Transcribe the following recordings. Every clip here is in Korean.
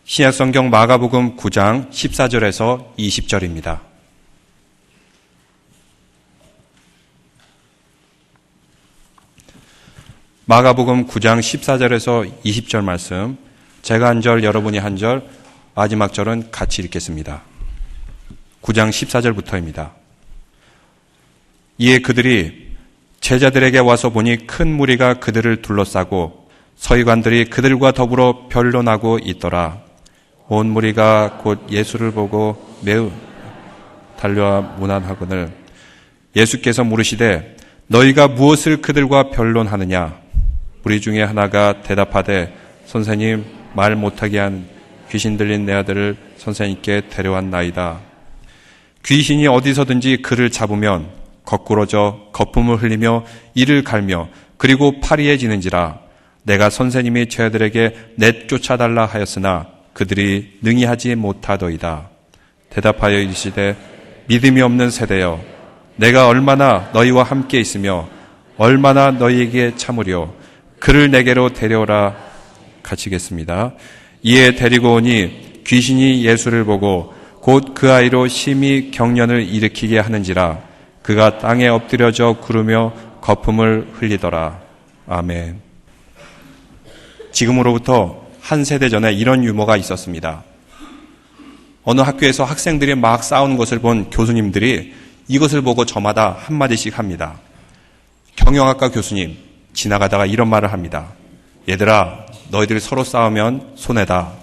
신약성경 마가복음 9장 14절에서 20절입니다. 마가복음 9장 14절에서 20절 말씀, 제가 한 절, 여러분이 한 절, 마지막 절은 같이 읽겠습니다. 9장 14절부터입니다. 이에 그들이 제자들에게 와서 보니 큰 무리가 그들을 둘러싸고 서기관들이 그들과 더불어 변론하고 있더라. 온 무리가 곧 예수를 보고 매우 달려와 문안하거늘 예수께서 물으시되 너희가 무엇을 그들과 변론하느냐? 무리 중에 하나가 대답하되 선생님, 말 못하게 한 귀신 들린 내 아들을 선생님께 데려왔나이다. 귀신이 어디서든지 그를 잡으면 거꾸러져 거품을 흘리며 이를 갈며 그리고 파리해지는지라. 내가 선생님이 저희들에게 내쫓아달라 하였으나 그들이 능히 하지 못하더이다. 대답하여 이르시되 믿음이 없는 세대여, 내가 얼마나 너희와 함께 있으며 얼마나 너희에게 참으려. 그를 내게로 데려오라. 가치겠습니다. 이에 데리고 오니 귀신이 예수를 보고 곧 그 아이로 심히 경련을 일으키게 하는지라. 그가 땅에 엎드려져 구르며 거품을 흘리더라. 아멘. 지금으로부터 한 세대 전에 이런 유머가 있었습니다. 어느 학교에서 학생들이 막 싸우는 것을 본 교수님들이 이것을 보고 저마다 한마디씩 합니다. 경영학과 교수님, 지나가다가 이런 말을 합니다. 얘들아, 너희들 서로 싸우면 손해다.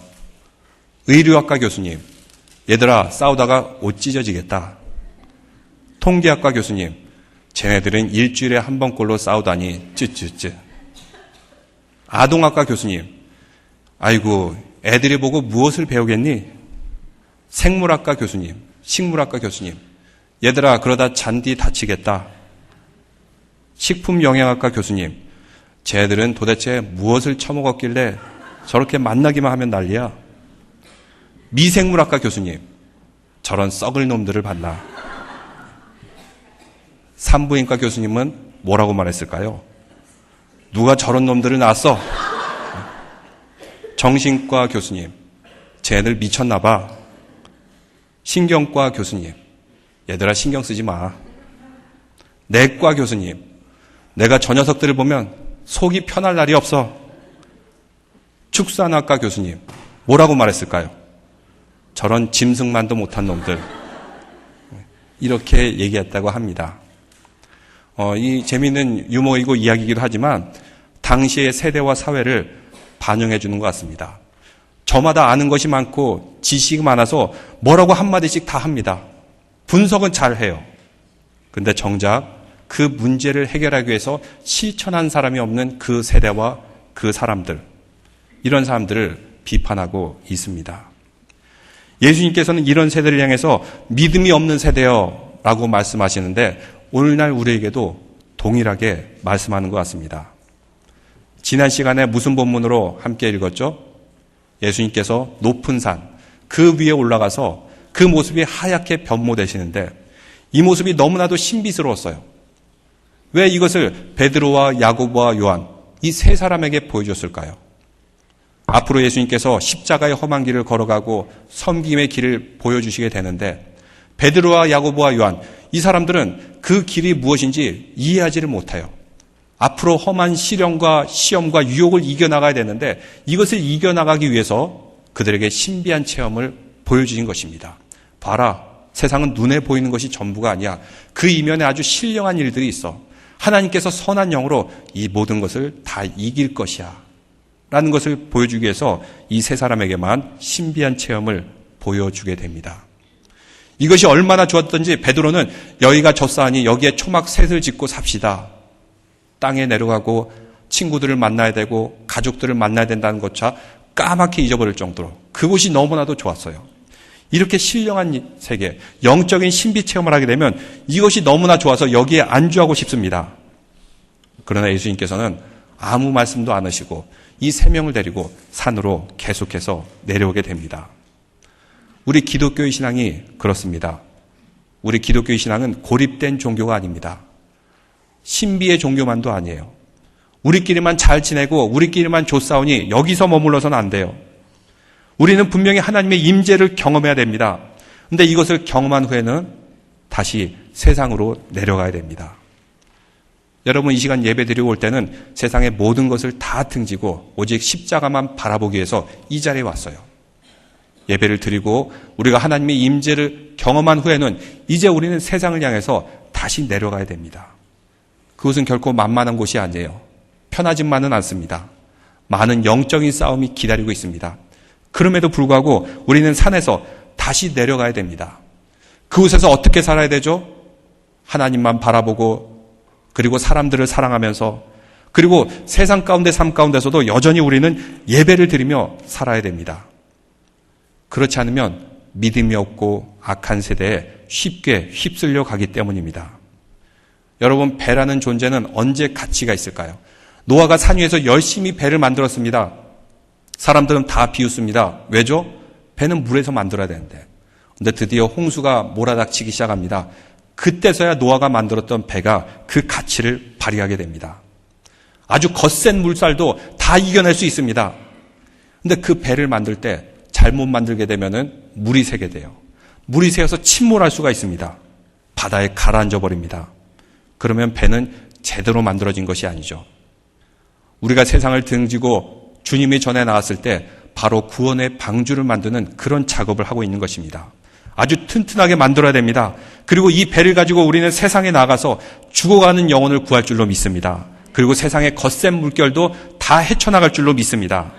의류학과 교수님, 얘들아, 싸우다가 옷 찢어지겠다. 통계학과 교수님, 쟤네들은 일주일에 한 번꼴로 싸우다니 쯔쯔쯔. 아동학과 교수님, 아이고 애들이 보고 무엇을 배우겠니? 생물학과 교수님, 식물학과 교수님, 얘들아 그러다 잔디 다치겠다. 식품영양학과 교수님, 쟤들은 도대체 무엇을 처먹었길래 저렇게 만나기만 하면 난리야. 미생물학과 교수님, 저런 썩을 놈들을 봤나. 산부인과 교수님은 뭐라고 말했을까요? 누가 저런 놈들을 낳았어? 정신과 교수님, 쟤들 미쳤나 봐. 신경과 교수님, 얘들아 신경 쓰지 마. 내과 교수님, 내가 저 녀석들을 보면 속이 편할 날이 없어. 축산학과 교수님, 뭐라고 말했을까요? 저런 짐승만도 못한 놈들. 이렇게 얘기했다고 합니다. 이 재미있는 유머이고 이야기이기도 하지만 당시의 세대와 사회를 반영해 주는 것 같습니다. 저마다 아는 것이 많고 지식이 많아서 뭐라고 한마디씩 다 합니다. 분석은 잘 해요. 근데 정작 그 문제를 해결하기 위해서 실천한 사람이 없는 그 세대와 그 사람들, 이런 사람들을 비판하고 있습니다. 예수님께서는 이런 세대를 향해서 믿음이 없는 세대여 라고 말씀하시는데 오늘날 우리에게도 동일하게 말씀하는 것 같습니다. 지난 시간에 무슨 본문으로 함께 읽었죠? 예수님께서 높은 산, 그 위에 올라가서 그 모습이 하얗게 변모되시는데 이 모습이 너무나도 신비스러웠어요. 왜 이것을 베드로와 야고보와 요한, 이 세 사람에게 보여줬을까요? 앞으로 예수님께서 십자가의 험한 길을 걸어가고 섬김의 길을 보여주시게 되는데 베드로와 야고보와 요한, 이 사람들은 그 길이 무엇인지 이해하지를 못해요. 앞으로 험한 시련과 시험과 유혹을 이겨나가야 되는데 이것을 이겨나가기 위해서 그들에게 신비한 체험을 보여주신 것입니다. 봐라, 세상은 눈에 보이는 것이 전부가 아니야. 그 이면에 아주 신령한 일들이 있어. 하나님께서 선한 영으로 이 모든 것을 다 이길 것이야 라는 것을 보여주기 위해서 이 세 사람에게만 신비한 체험을 보여주게 됩니다. 이것이 얼마나 좋았던지 베드로는 여기가 젖사하니 여기에 초막 셋을 짓고 삽시다. 땅에 내려가고 친구들을 만나야 되고 가족들을 만나야 된다는 것조차 까맣게 잊어버릴 정도로 그곳이 너무나도 좋았어요. 이렇게 신령한 세계, 영적인 신비 체험을 하게 되면 이것이 너무나 좋아서 여기에 안주하고 싶습니다. 그러나 예수님께서는 아무 말씀도 안 하시고 이 세 명을 데리고 산으로 계속해서 내려오게 됩니다. 우리 기독교의 신앙이 그렇습니다. 우리 기독교의 신앙은 고립된 종교가 아닙니다. 신비의 종교만도 아니에요. 우리끼리만 잘 지내고 우리끼리만 좋사오니 여기서 머물러서는 안 돼요. 우리는 분명히 하나님의 임재를 경험해야 됩니다. 그런데 이것을 경험한 후에는 다시 세상으로 내려가야 됩니다. 여러분, 이 시간 예배 드리고 올 때는 세상의 모든 것을 다 등지고 오직 십자가만 바라보기 위해서 이 자리에 왔어요. 예배를 드리고 우리가 하나님의 임재를 경험한 후에는 이제 우리는 세상을 향해서 다시 내려가야 됩니다. 그것은 결코 만만한 곳이 아니에요. 편하지만은 않습니다. 많은 영적인 싸움이 기다리고 있습니다. 그럼에도 불구하고 우리는 산에서 다시 내려가야 됩니다. 그곳에서 어떻게 살아야 되죠? 하나님만 바라보고, 그리고 사람들을 사랑하면서, 그리고 세상 가운데 삶 가운데서도 여전히 우리는 예배를 드리며 살아야 됩니다. 그렇지 않으면 믿음이 없고 악한 세대에 쉽게 휩쓸려 가기 때문입니다. 여러분, 배라는 존재는 언제 가치가 있을까요? 노아가 산 위에서 열심히 배를 만들었습니다. 사람들은 다 비웃습니다. 왜죠? 배는 물에서 만들어야 되는데. 근데 드디어 홍수가 몰아닥치기 시작합니다. 그때서야 노아가 만들었던 배가 그 가치를 발휘하게 됩니다. 아주 거센 물살도 다 이겨낼 수 있습니다. 근데 그 배를 만들 때 잘못 만들게 되면은 물이 새게 돼요. 물이 새어서 침몰할 수가 있습니다. 바다에 가라앉아 버립니다. 그러면 배는 제대로 만들어진 것이 아니죠. 우리가 세상을 등지고 주님이 전에 나왔을 때 바로 구원의 방주를 만드는 그런 작업을 하고 있는 것입니다. 아주 튼튼하게 만들어야 됩니다. 그리고 이 배를 가지고 우리는 세상에 나가서 죽어가는 영혼을 구할 줄로 믿습니다. 그리고 세상의 거센 물결도 다 헤쳐나갈 줄로 믿습니다.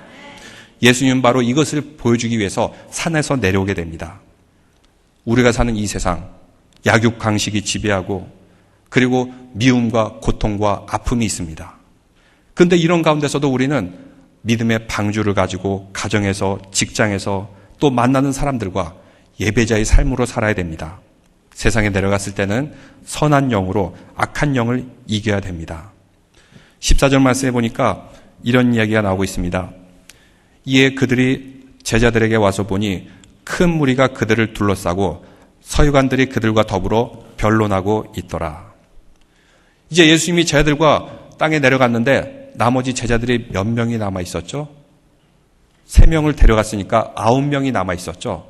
예수님은 바로 이것을 보여주기 위해서 산에서 내려오게 됩니다. 우리가 사는 이 세상, 약육강식이 지배하고 그리고 미움과 고통과 아픔이 있습니다. 그런데 이런 가운데서도 우리는 믿음의 방주를 가지고 가정에서, 직장에서 또 만나는 사람들과 예배자의 삶으로 살아야 됩니다. 세상에 내려갔을 때는 선한 영으로 악한 영을 이겨야 됩니다. 14절 말씀해 보니까 이런 이야기가 나오고 있습니다. 이에 그들이 제자들에게 와서 보니 큰 무리가 그들을 둘러싸고 서기관들이 그들과 더불어 변론하고 있더라. 이제 예수님이 제자들과 땅에 내려갔는데 나머지 제자들이 몇 명이 남아 있었죠? 3명을 데려갔으니까 9명이 남아 있었죠.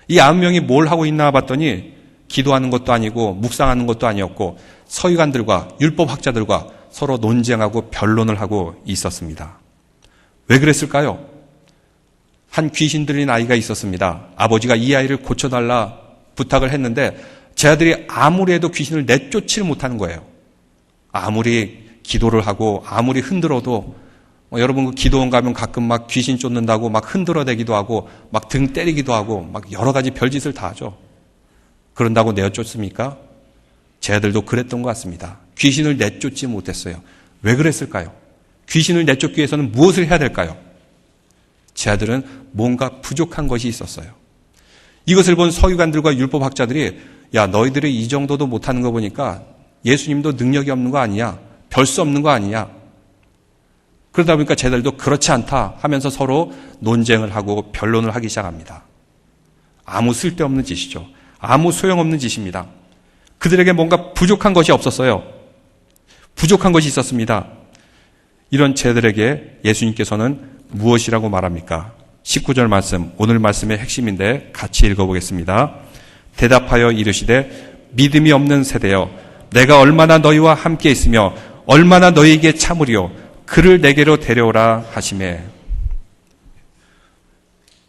이 9명이 뭘 하고 있나 봤더니 기도하는 것도 아니고 묵상하는 것도 아니었고 서기관들과 율법학자들과 서로 논쟁하고 변론을 하고 있었습니다. 왜 그랬을까요? 한 귀신 들린 아이가 있었습니다. 아버지가 이 아이를 고쳐달라 부탁을 했는데 제자들이 아무리 해도 귀신을 내쫓지를 못하는 거예요. 아무리 기도를 하고 아무리 흔들어도 여러분 그 기도원 가면 가끔 막 귀신 쫓는다고 막 흔들어대기도 하고 막 등 때리기도 하고 막 여러 가지 별짓을 다 하죠. 그런다고 내쫓습니까? 제자들도 그랬던 것 같습니다. 귀신을 내쫓지 못했어요. 왜 그랬을까요? 귀신을 내쫓기 위해서는 무엇을 해야 될까요? 제자들은 뭔가 부족한 것이 있었어요. 이것을 본 서기관들과 율법학자들이 야, 너희들이 이 정도도 못하는 거 보니까 예수님도 능력이 없는 거 아니야? 별 수 없는 거 아니야? 그러다 보니까 제자들도 그렇지 않다 하면서 서로 논쟁을 하고 변론을 하기 시작합니다. 아무 쓸데없는 짓이죠. 아무 소용없는 짓입니다. 그들에게 뭔가 부족한 것이 없었어요. 부족한 것이 있었습니다. 이런 제자들에게 예수님께서는 무엇이라고 말합니까? 19절 말씀, 오늘 말씀의 핵심인데 같이 읽어보겠습니다. 대답하여 이르시되 믿음이 없는 세대여 내가 얼마나 너희와 함께 있으며 얼마나 너희에게 참으리요 그를 내게로 데려오라 하시매.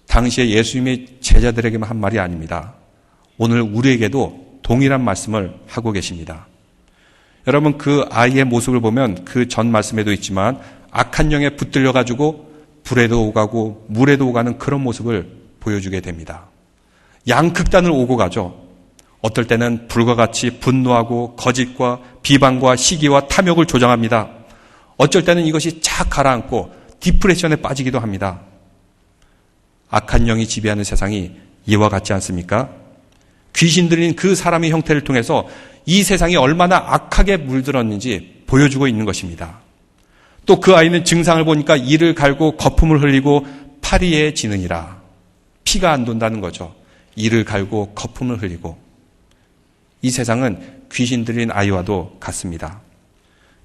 당시에 예수님이 제자들에게만 한 말이 아닙니다. 오늘 우리에게도 동일한 말씀을 하고 계십니다. 여러분 그 아이의 모습을 보면 그 전 말씀에도 있지만 악한 영에 붙들려 가지고 불에도 오가고 물에도 오가는 그런 모습을 보여주게 됩니다. 양극단을 오고 가죠. 어떨 때는 불과 같이 분노하고 거짓과 비방과 시기와 탐욕을 조장합니다. 어쩔 때는 이것이 착 가라앉고 디프레션에 빠지기도 합니다. 악한 영이 지배하는 세상이 이와 같지 않습니까? 귀신 들린 그 사람의 형태를 통해서 이 세상이 얼마나 악하게 물들었는지 보여주고 있는 것입니다. 또 그 아이는 증상을 보니까 이를 갈고 거품을 흘리고 파리에 지느니라. 피가 안 돈다는 거죠. 이를 갈고 거품을 흘리고. 이 세상은 귀신 들린 아이와도 같습니다.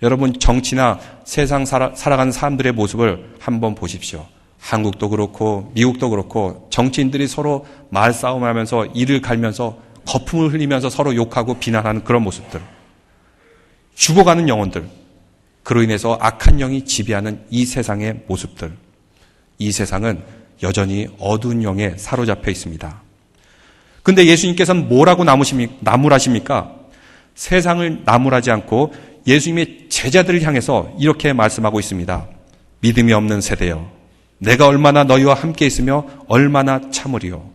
여러분 정치나 세상 살아가는 사람들의 모습을 한번 보십시오. 한국도 그렇고 미국도 그렇고 정치인들이 서로 말싸움하면서 이를 갈면서 거품을 흘리면서 서로 욕하고 비난하는 그런 모습들. 죽어가는 영혼들. 그로 인해서 악한 영이 지배하는 이 세상의 모습들. 이 세상은 여전히 어두운 영에 사로잡혀 있습니다. 근데 예수님께서는 뭐라고 나무라십니까? 세상을 나무라지 않고 예수님의 제자들을 향해서 이렇게 말씀하고 있습니다. 믿음이 없는 세대여, 내가 얼마나 너희와 함께 있으며 얼마나 참으리요.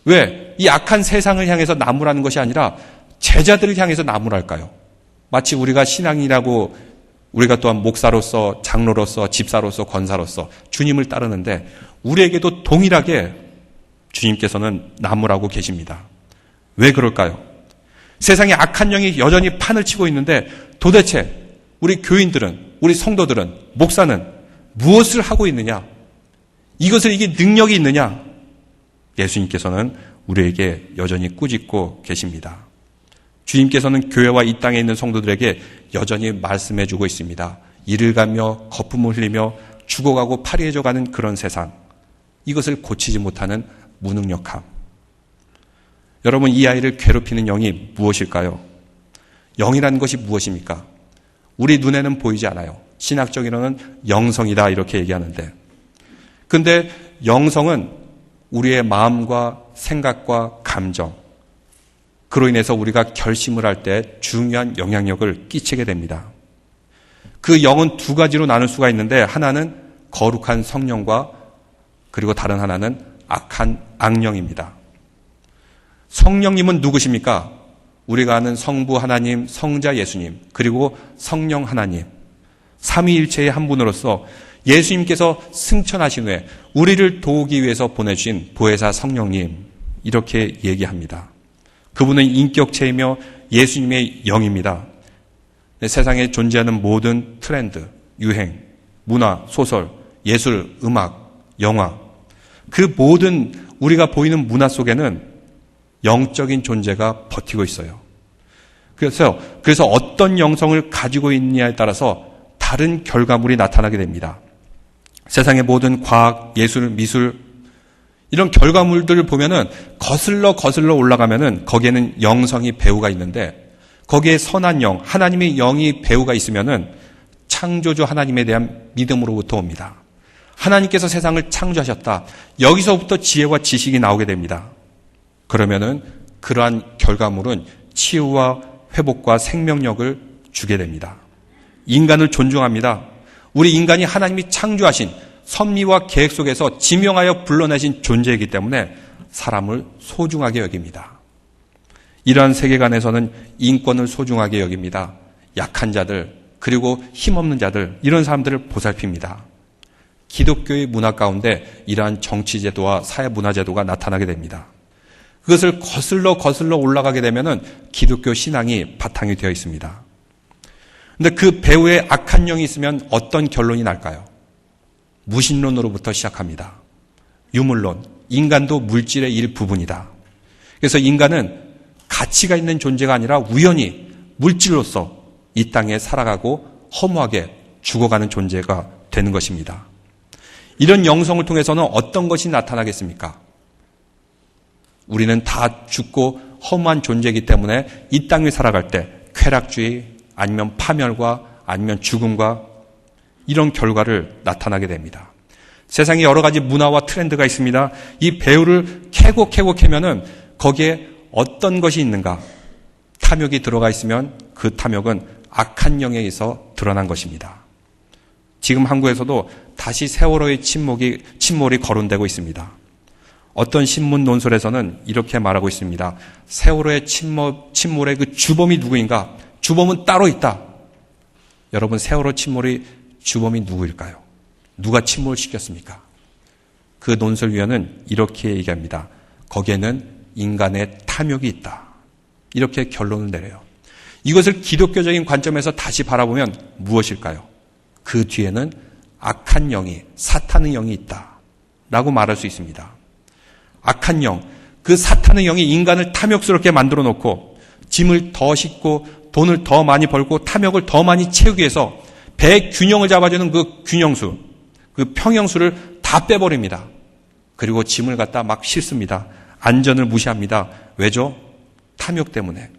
왜? 이 악한 세상을 향해서 나무라는 것이 아니라 제자들을 향해서 나무랄까요? 마치 우리가 신앙이라고 우리가 또한 목사로서, 장로로서, 집사로서, 권사로서 주님을 따르는데 우리에게도 동일하게 주님께서는 나무라고 계십니다. 왜 그럴까요? 세상에 악한 영이 여전히 판을 치고 있는데 도대체 우리 교인들은, 우리 성도들은, 목사는 무엇을 하고 있느냐? 이것을 이게 능력이 있느냐? 예수님께서는 우리에게 여전히 꾸짖고 계십니다. 주님께서는 교회와 이 땅에 있는 성도들에게 여전히 말씀해 주고 있습니다. 이를 가며 거품을 흘리며 죽어가고 파리해져가는 그런 세상. 이것을 고치지 못하는 무능력함. 여러분, 이 아이를 괴롭히는 영이 무엇일까요? 영이라는 것이 무엇입니까? 우리 눈에는 보이지 않아요. 신학적으로는 영성이다 이렇게 얘기하는데, 근데 영성은 우리의 마음과 생각과 감정, 그로 인해서 우리가 결심을 할 때 중요한 영향력을 끼치게 됩니다. 그 영은 두 가지로 나눌 수가 있는데, 하나는 거룩한 성령과 그리고 다른 하나는 악한 악령입니다. 성령님은 누구십니까? 우리가 아는 성부 하나님, 성자 예수님, 그리고 성령 하나님, 삼위일체의 한 분으로서 예수님께서 승천하신 후에 우리를 도우기 위해서 보내주신 보혜사 성령님, 이렇게 얘기합니다. 그분은 인격체이며 예수님의 영입니다. 세상에 존재하는 모든 트렌드, 유행, 문화, 소설, 예술, 음악, 영화, 그 모든 우리가 보이는 문화 속에는 영적인 존재가 버티고 있어요. 그래서 어떤 영성을 가지고 있느냐에 따라서 다른 결과물이 나타나게 됩니다. 세상의 모든 과학, 예술, 미술, 이런 결과물들을 보면은 거슬러 올라가면은 거기에는 영성이 배후가 있는데, 거기에 선한 영, 하나님의 영이 배후가 있으면은 창조주 하나님에 대한 믿음으로부터 옵니다. 하나님께서 세상을 창조하셨다. 여기서부터 지혜와 지식이 나오게 됩니다. 그러면은 그러한 결과물은 치유와 회복과 생명력을 주게 됩니다. 인간을 존중합니다. 우리 인간이 하나님이 창조하신 섭리와 계획 속에서 지명하여 불러내신 존재이기 때문에 사람을 소중하게 여깁니다. 이러한 세계관에서는 인권을 소중하게 여깁니다. 약한 자들, 그리고 힘없는 자들, 이런 사람들을 보살핍니다. 기독교의 문화 가운데 이러한 정치제도와 사회문화제도가 나타나게 됩니다. 그것을 거슬러 올라가게 되면은 기독교 신앙이 바탕이 되어 있습니다. 근데 그 배후에 악한 영이 있으면 어떤 결론이 날까요? 무신론으로부터 시작합니다. 유물론, 인간도 물질의 일부분이다. 그래서 인간은 가치가 있는 존재가 아니라 우연히 물질로서 이 땅에 살아가고 허무하게 죽어가는 존재가 되는 것입니다. 이런 영성을 통해서는 어떤 것이 나타나겠습니까? 우리는 다 죽고 허무한 존재이기 때문에 이 땅을 살아갈 때 쾌락주의, 아니면 파멸과 아니면 죽음과 이런 결과를 나타나게 됩니다. 세상에 여러 가지 문화와 트렌드가 있습니다. 이 배후를 캐고 캐면은 거기에 어떤 것이 있는가? 탐욕이 들어가 있으면 그 탐욕은 악한 영에 의해서 드러난 것입니다. 지금 한국에서도 다시 세월호의 침몰이 거론되고 있습니다. 어떤 신문 논설에서는 이렇게 말하고 있습니다. 세월호의 침몰의 그 주범이 누구인가? 주범은 따로 있다. 여러분, 세월호 침몰의 주범이 누구일까요? 누가 침몰시켰습니까? 그 논설위원은 이렇게 얘기합니다. 거기에는 인간의 탐욕이 있다. 이렇게 결론을 내려요. 이것을 기독교적인 관점에서 다시 바라보면 무엇일까요? 그 뒤에는 악한 영이, 사탄의 영이 있다. 라고 말할 수 있습니다. 악한 영, 그 사탄의 영이 인간을 탐욕스럽게 만들어 놓고 짐을 더 싣고 돈을 더 많이 벌고 탐욕을 더 많이 채우기 위해서 배의 균형을 잡아주는 그 균형수, 그 평형수를 다 빼버립니다. 그리고 짐을 갖다 막 싣습니다. 안전을 무시합니다. 왜죠? 탐욕 때문에.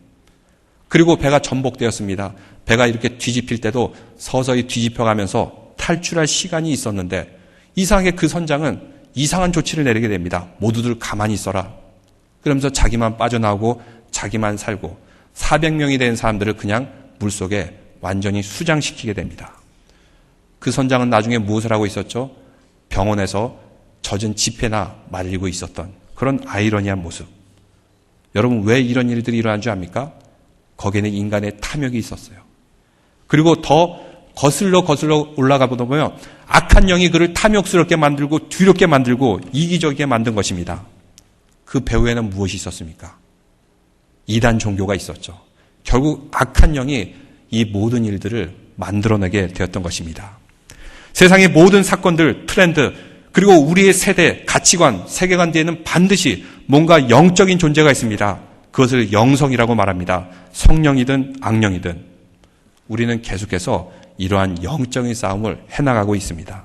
그리고 배가 전복되었습니다. 배가 이렇게 뒤집힐 때도 서서히 뒤집혀가면서 탈출할 시간이 있었는데 이상하게 그 선장은 이상한 조치를 내리게 됩니다. 모두들 가만히 있어라. 그러면서 자기만 빠져나오고 자기만 살고 400명이 된 사람들을 그냥 물속에 완전히 수장시키게 됩니다. 그 선장은 나중에 무엇을 하고 있었죠? 병원에서 젖은 지폐나 말리고 있었던 그런 아이러니한 모습. 여러분 왜 이런 일들이 일어난 줄 압니까? 거기에는 인간의 탐욕이 있었어요. 그리고 더 거슬러 올라가 보다 보면 악한 영이 그를 탐욕스럽게 만들고 두렵게 만들고 이기적이게 만든 것입니다. 그 배후에는 무엇이 있었습니까? 이단 종교가 있었죠. 결국 악한 영이 이 모든 일들을 만들어내게 되었던 것입니다. 세상의 모든 사건들, 트렌드, 그리고 우리의 세대, 가치관, 세계관 뒤에는 반드시 뭔가 영적인 존재가 있습니다. 그것을 영성이라고 말합니다. 성령이든 악령이든 우리는 계속해서 이러한 영적인 싸움을 해나가고 있습니다.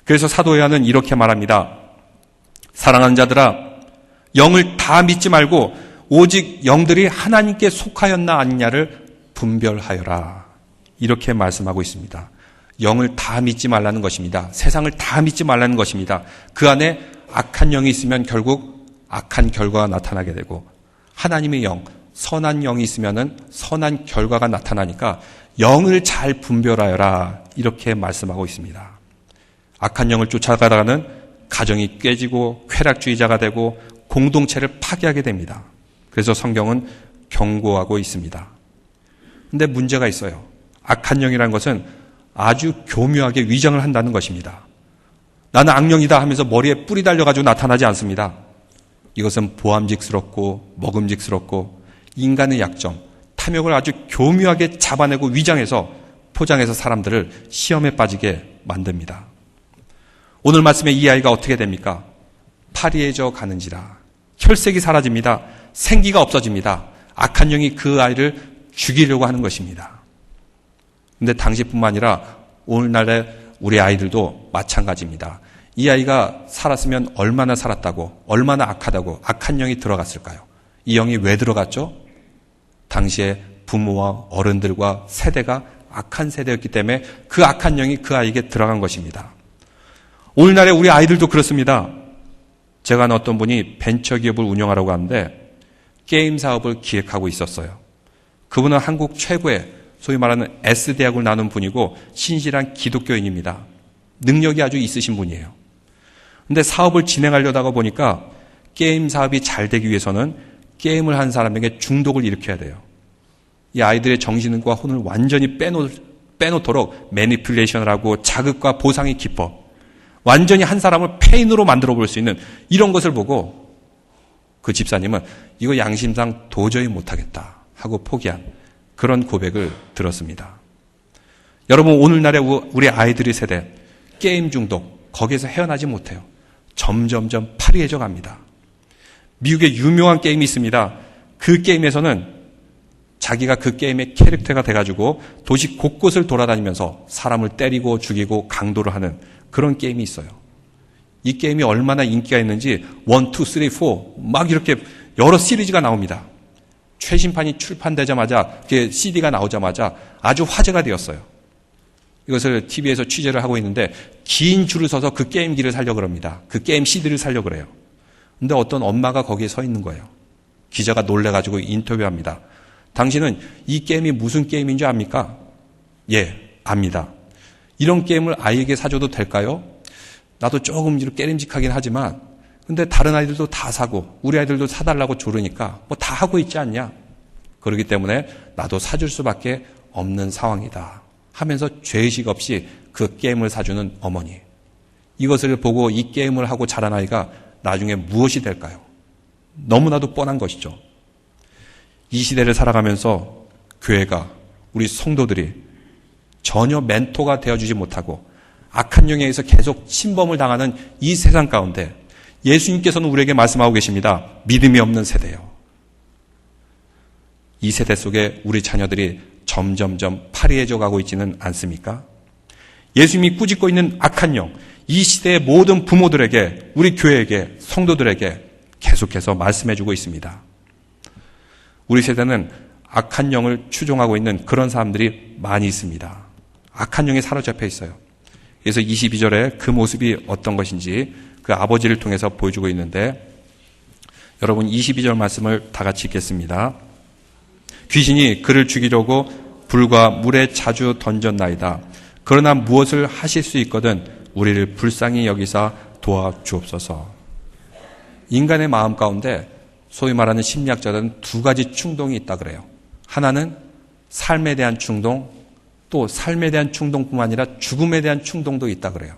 그래서 사도 요한은 이렇게 말합니다. 사랑하는 자들아, 영을 다 믿지 말고 오직 영들이 하나님께 속하였나 아니냐를 분별하여라. 이렇게 말씀하고 있습니다. 영을 다 믿지 말라는 것입니다. 세상을 다 믿지 말라는 것입니다. 그 안에 악한 영이 있으면 결국 악한 결과가 나타나게 되고 하나님의 영, 선한 영이 있으면 선한 결과가 나타나니까 영을 잘 분별하여라. 이렇게 말씀하고 있습니다. 악한 영을 쫓아가다가는 가정이 깨지고 쾌락주의자가 되고 공동체를 파괴하게 됩니다. 그래서 성경은 경고하고 있습니다. 근데 문제가 있어요. 악한 영이라는 것은 아주 교묘하게 위장을 한다는 것입니다. 나는 악령이다 하면서 머리에 뿔이 달려가지고 나타나지 않습니다. 이것은 보암직스럽고 먹음직스럽고 인간의 약점, 탐욕을 아주 교묘하게 잡아내고 위장해서 포장해서 사람들을 시험에 빠지게 만듭니다. 오늘 말씀에 이 아이가 어떻게 됩니까? 파리해져 가는지라. 혈색이 사라집니다. 생기가 없어집니다. 악한 영이 그 아이를 죽이려고 하는 것입니다. 근데 당시뿐만 아니라 오늘날의 우리 아이들도 마찬가지입니다. 이 아이가 살았으면 얼마나 살았다고, 얼마나 악하다고 악한 영이 들어갔을까요? 이 영이 왜 들어갔죠? 당시에 부모와 어른들과 세대가 악한 세대였기 때문에 그 악한 영이 그 아이에게 들어간 것입니다. 오늘날의 우리 아이들도 그렇습니다. 제가 아는 어떤 분이 벤처기업을 운영하려고 하는데 게임 사업을 기획하고 있었어요. 그분은 한국 최고의 소위 말하는 S대학을 나눈 분이고 신실한 기독교인입니다. 능력이 아주 있으신 분이에요. 근데 사업을 진행하려다가 보니까 게임 사업이 잘 되기 위해서는 게임을 한 사람에게 중독을 일으켜야 돼요. 이 아이들의 정신과 혼을 완전히 빼놓도록 매니플레이션을 하고 자극과 보상의 기법, 완전히 한 사람을 페인으로 만들어 볼 수 있는 이런 것을 보고 그 집사님은 이거 양심상 도저히 못하겠다 하고 포기한 그런 고백을 들었습니다. 여러분 오늘날의 우리 아이들의 세대 게임 중독 거기에서 헤어나지 못해요. 점점점 파리해져 갑니다. 미국에 유명한 게임이 있습니다. 그 게임에서는 자기가 그 게임의 캐릭터가 돼가지고 도시 곳곳을 돌아다니면서 사람을 때리고 죽이고 강도를 하는 그런 게임이 있어요. 이 게임이 얼마나 인기가 있는지 1, 2, 3, 4 막 이렇게 여러 시리즈가 나옵니다. 최신판이 출판되자마자 CD가 나오자마자 아주 화제가 되었어요. 이것을 TV에서 취재를 하고 있는데 긴 줄을 서서 그 게임기를 사려고 합니다. 그 게임 CD를 사려고 그래요. 근데 어떤 엄마가 거기에 서 있는 거예요. 기자가 놀래가지고 인터뷰합니다. 당신은 이 게임이 무슨 게임인 줄 압니까? 예, 압니다. 이런 게임을 아이에게 사줘도 될까요? 나도 조금 깨림직하긴 하지만 근데 다른 아이들도 다 사고 우리 아이들도 사달라고 조르니까 뭐 다 하고 있지 않냐? 그렇기 때문에 나도 사줄 수밖에 없는 상황이다 하면서 죄의식 없이 그 게임을 사주는 어머니. 이것을 보고 이 게임을 하고 자란 아이가 나중에 무엇이 될까요? 너무나도 뻔한 것이죠. 이 시대를 살아가면서 교회가 우리 성도들이 전혀 멘토가 되어주지 못하고 악한 영에 의해서 계속 침범을 당하는 이 세상 가운데 예수님께서는 우리에게 말씀하고 계십니다. 믿음이 없는 세대요. 이 세대 속에 우리 자녀들이 점점점 파리해져 가고 있지는 않습니까? 예수님이 꾸짖고 있는 악한 영, 이 시대의 모든 부모들에게, 우리 교회에게, 성도들에게 계속해서 말씀해주고 있습니다. 우리 세대는 악한 영을 추종하고 있는 그런 사람들이 많이 있습니다. 악한 영에 사로잡혀 있어요. 그래서 22절에 그 모습이 어떤 것인지 그 아버지를 통해서 보여주고 있는데, 여러분 22절 말씀을 다 같이 읽겠습니다. 귀신이 그를 죽이려고 불과 물에 자주 던졌나이다. 그러나 무엇을 하실 수 있거든 우리를 불쌍히 여기사 도와주옵소서. 인간의 마음 가운데 소위 말하는 심리학자들은 두 가지 충동이 있다 그래요. 하나는 삶에 대한 충동, 또 삶에 대한 충동뿐만 아니라 죽음에 대한 충동도 있다 그래요.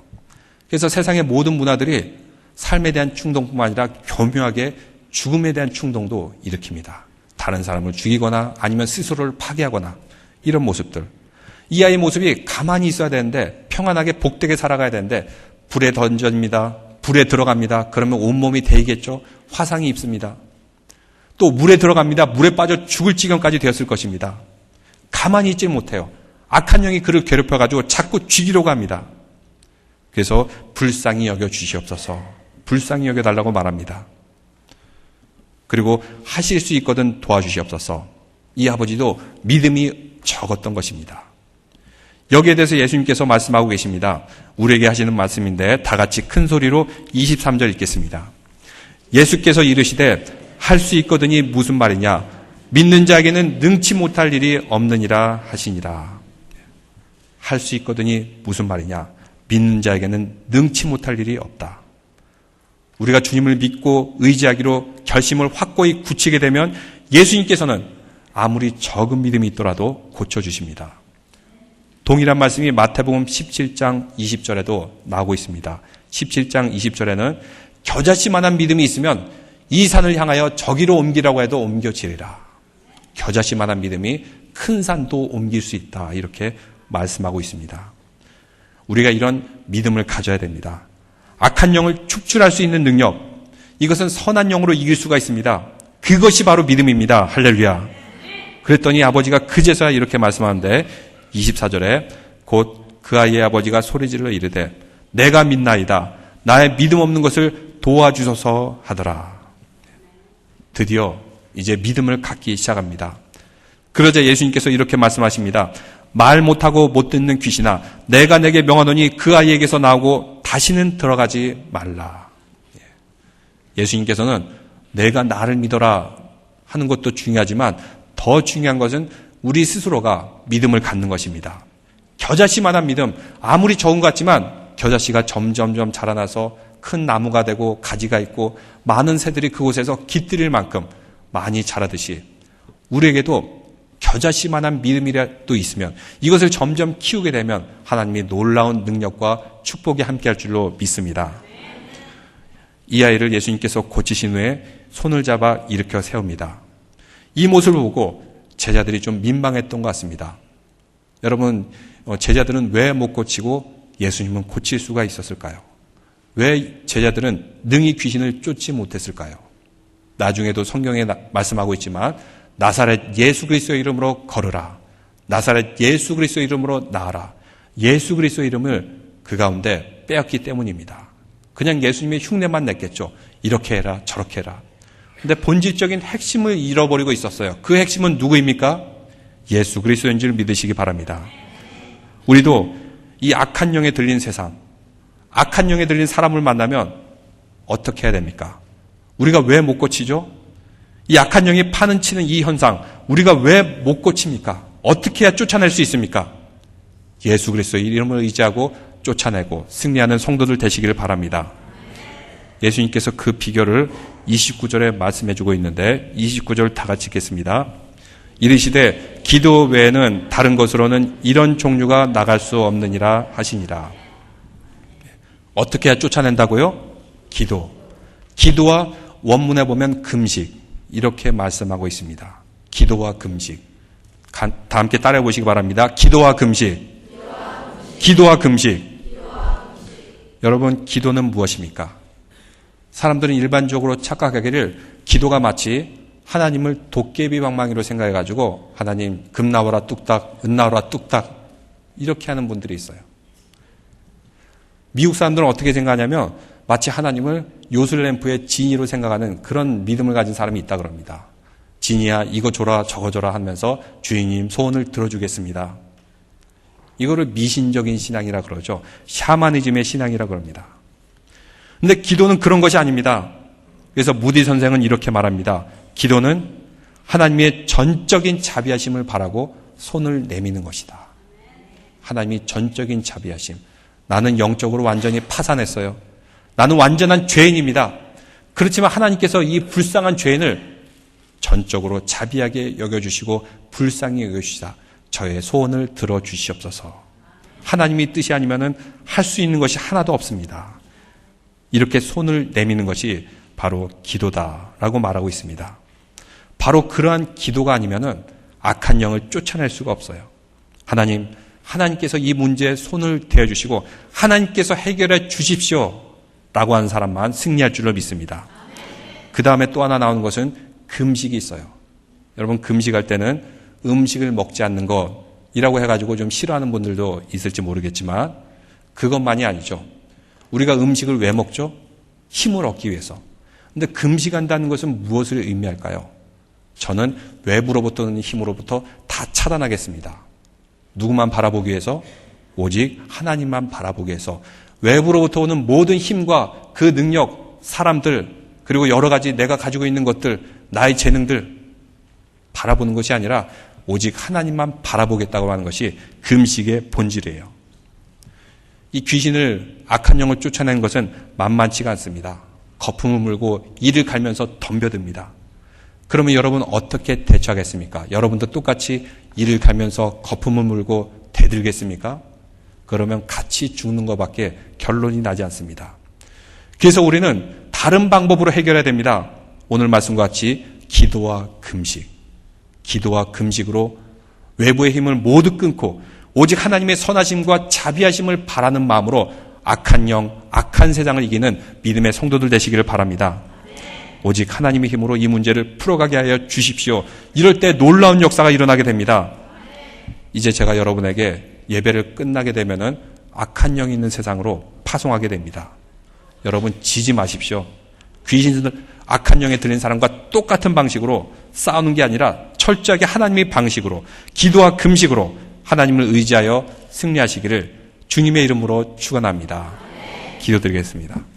그래서 세상의 모든 문화들이 삶에 대한 충동뿐만 아니라 교묘하게 죽음에 대한 충동도 일으킵니다. 다른 사람을 죽이거나 아니면 스스로를 파괴하거나 이런 모습들. 이 아이의 모습이 가만히 있어야 되는데, 평안하게 복되게 살아가야 되는데 불에 던집니다. 불에 들어갑니다. 그러면 온몸이 데이겠죠. 화상이 입습니다. 또 물에 들어갑니다. 물에 빠져 죽을 지경까지 되었을 것입니다. 가만히 있지 못해요. 악한 영이 그를 괴롭혀가지고 자꾸 죽이려고 합니다. 그래서 불쌍히 여겨 주시옵소서, 불쌍히 여겨달라고 말합니다. 그리고 하실 수 있거든 도와주시옵소서. 이 아버지도 믿음이 적었던 것입니다. 여기에 대해서 예수님께서 말씀하고 계십니다. 우리에게 하시는 말씀인데 다 같이 큰 소리로 23절 읽겠습니다. 예수께서 이르시되 할 수 있거든이 무슨 말이냐? 믿는 자에게는 능치 못할 일이 없느니라 하시니라. 할 수 있거든이 무슨 말이냐? 믿는 자에게는 능치 못할 일이 없다. 우리가 주님을 믿고 의지하기로 결심을 확고히 굳히게 되면 예수님께서는 아무리 적은 믿음이 있더라도 고쳐주십니다. 동일한 말씀이 마태복음 17장 20절에도 나오고 있습니다. 17장 20절에는 겨자씨만한 믿음이 있으면 이 산을 향하여 저기로 옮기라고 해도 옮겨지리라. 겨자씨만한 믿음이 큰 산도 옮길 수 있다. 이렇게 말씀하고 있습니다. 우리가 이런 믿음을 가져야 됩니다. 악한 영을 축출할 수 있는 능력, 이것은 선한 영으로 이길 수가 있습니다. 그것이 바로 믿음입니다. 할렐루야. 그랬더니 아버지가 그제서야 이렇게 말씀하는데 24절에 곧 그 아이의 아버지가 소리질러 이르되 내가 믿나이다. 나의 믿음 없는 것을 도와주소서 하더라. 드디어 이제 믿음을 갖기 시작합니다. 그러자 예수님께서 이렇게 말씀하십니다. 말 못하고 못 듣는 귀신아, 내가 내게 명하노니 그 아이에게서 나오고 다시는 들어가지 말라. 예수님께서는 내가 나를 믿어라 하는 것도 중요하지만 더 중요한 것은 우리 스스로가 믿음을 갖는 것입니다. 겨자씨만한 믿음, 아무리 적은 것 같지만 겨자씨가 점점점 자라나서 큰 나무가 되고 가지가 있고 많은 새들이 그곳에서 깃들일 만큼 많이 자라듯이 우리에게도 겨자씨만한 믿음이라도 있으면 이것을 점점 키우게 되면 하나님이 놀라운 능력과 축복이 함께할 줄로 믿습니다. 이 아이를 예수님께서 고치신 후에 손을 잡아 일으켜 세웁니다. 이 모습을 보고 제자들이 좀 민망했던 것 같습니다. 여러분, 제자들은 왜 못 고치고 예수님은 고칠 수가 있었을까요? 왜 제자들은 능히 귀신을 쫓지 못했을까요? 나중에도 성경에 말씀하고 있지만 나사렛 예수 그리스도의 이름으로 걸으라. 나사렛 예수 그리스도의 이름으로 나아라. 예수 그리스도의 이름을 그 가운데 빼앗기 때문입니다. 그냥 예수님의 흉내만 냈겠죠. 이렇게 해라 저렇게 해라. 근데 본질적인 핵심을 잃어버리고 있었어요. 그 핵심은 누구입니까? 예수 그리스도인 줄 믿으시기 바랍니다. 우리도 이 악한 영에 들린 세상, 악한 영에 들린 사람을 만나면 어떻게 해야 됩니까? 우리가 왜 못 고치죠? 이 악한 영이 파는 치는 이 현상, 우리가 왜 못 고칩니까? 어떻게 해야 쫓아낼 수 있습니까? 예수 그리스도의 이름을 의지하고 쫓아내고 승리하는 성도들 되시기를 바랍니다. 예수님께서 그 비결을 29절에 말씀해주고 있는데 29절 다 같이 읽겠습니다. 이르시되 기도 외에는 다른 것으로는 이런 종류가 나갈 수 없느니라 하시니라. 어떻게 해야 쫓아낸다고요? 기도. 기도와 원문에 보면 금식 이렇게 말씀하고 있습니다. 기도와 금식. 다 함께 따라해 보시기 바랍니다. 기도와 금식. 기도와 금식. 여러분, 기도는 무엇입니까? 사람들은 일반적으로 착각하기를 기도가 마치 하나님을 도깨비 방망이로 생각해가지고 하나님 금 나와라 뚝딱, 은 나와라 뚝딱 이렇게 하는 분들이 있어요. 미국 사람들은 어떻게 생각하냐면 마치 하나님을 요술램프의 지니로 생각하는 그런 믿음을 가진 사람이 있다 그럽니다. 지니야 이거 줘라 저거 줘라 하면서 주인님 소원을 들어주겠습니다. 이거를 미신적인 신앙이라 그러죠. 샤머니즘의 신앙이라 그럽니다. 근데 기도는 그런 것이 아닙니다. 그래서 무디 선생은 이렇게 말합니다. 기도는 하나님의 전적인 자비하심을 바라고 손을 내미는 것이다. 하나님이 전적인 자비하심. 나는 영적으로 완전히 파산했어요. 나는 완전한 죄인입니다. 그렇지만 하나님께서 이 불쌍한 죄인을 전적으로 자비하게 여겨주시고 불쌍히 여겨주시다. 저의 소원을 들어주시옵소서. 하나님이 뜻이 아니면은 할 수 있는 것이 하나도 없습니다. 이렇게 손을 내미는 것이 바로 기도다라고 말하고 있습니다. 바로 그러한 기도가 아니면은 악한 영을 쫓아낼 수가 없어요. 하나님께서 이 문제에 손을 대어주시고 하나님께서 해결해 주십시오 라고 하는 사람만 승리할 줄로 믿습니다. 그 다음에 또 하나 나오는 것은 금식이 있어요. 여러분 금식할 때는 음식을 먹지 않는 것이라고 해가지고 좀 싫어하는 분들도 있을지 모르겠지만 그것만이 아니죠. 우리가 음식을 왜 먹죠? 힘을 얻기 위해서. 근데 금식한다는 것은 무엇을 의미할까요? 저는 외부로부터 오는 힘으로부터 다 차단하겠습니다. 누구만 바라보기 위해서? 오직 하나님만 바라보기 위해서. 외부로부터 오는 모든 힘과 그 능력, 사람들, 그리고 여러 가지 내가 가지고 있는 것들, 나의 재능들 바라보는 것이 아니라 오직 하나님만 바라보겠다고 하는 것이 금식의 본질이에요. 이 귀신을, 악한 영을 쫓아내는 것은 만만치가 않습니다. 거품을 물고 이를 갈면서 덤벼듭니다. 그러면 여러분 어떻게 대처하겠습니까? 여러분도 똑같이 이를 갈면서 거품을 물고 대들겠습니까? 그러면 같이 죽는 것밖에 결론이 나지 않습니다. 그래서 우리는 다른 방법으로 해결해야 됩니다. 오늘 말씀과 같이 기도와 금식으로 외부의 힘을 모두 끊고 오직 하나님의 선하심과 자비하심을 바라는 마음으로 악한 영, 악한 세상을 이기는 믿음의 성도들 되시기를 바랍니다. 오직 하나님의 힘으로 이 문제를 풀어가게 하여 주십시오. 이럴 때 놀라운 역사가 일어나게 됩니다. 이제 제가 여러분에게 예배를 끝나게 되면은 악한 영이 있는 세상으로 파송하게 됩니다. 여러분 지지 마십시오. 귀신들 악한 영에 들린 사람과 똑같은 방식으로 싸우는 게 아니라 철저하게 하나님의 방식으로 기도와 금식으로 하나님을 의지하여 승리하시기를 주님의 이름으로 축원합니다. 기도드리겠습니다.